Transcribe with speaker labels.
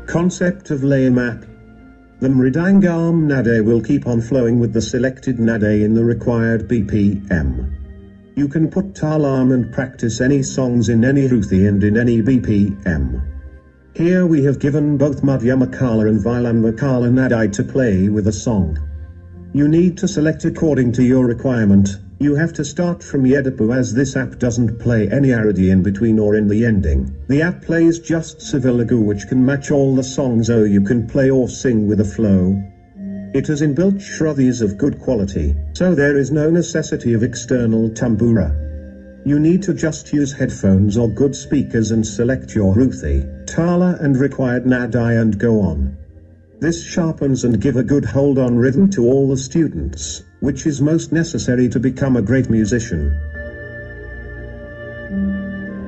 Speaker 1: Concept of Layam App. The Mridangam Nadai will keep on flowing with the selected Nadai in the required BPM. You can put thalam and practice any songs in any Shruthi and in any BPM. Here we have given both Madhyama kaala and Vilamba kaala Nadai to play with a song. You need to select according to your requirement. You have to start from edam, as this app doesn't play any arudhi in between or in the ending. The app plays just sarvalghu, which can match all the songs, so you can play or sing with a flow. It has inbuilt Shruthis of good quality, so there is no necessity of external tambura. You need to just use headphones or good speakers and select your Shruthi, thaala and required Nadai and go on. This sharpens and give a good hold on rhythm to all the students, which is most necessary to become a great musician.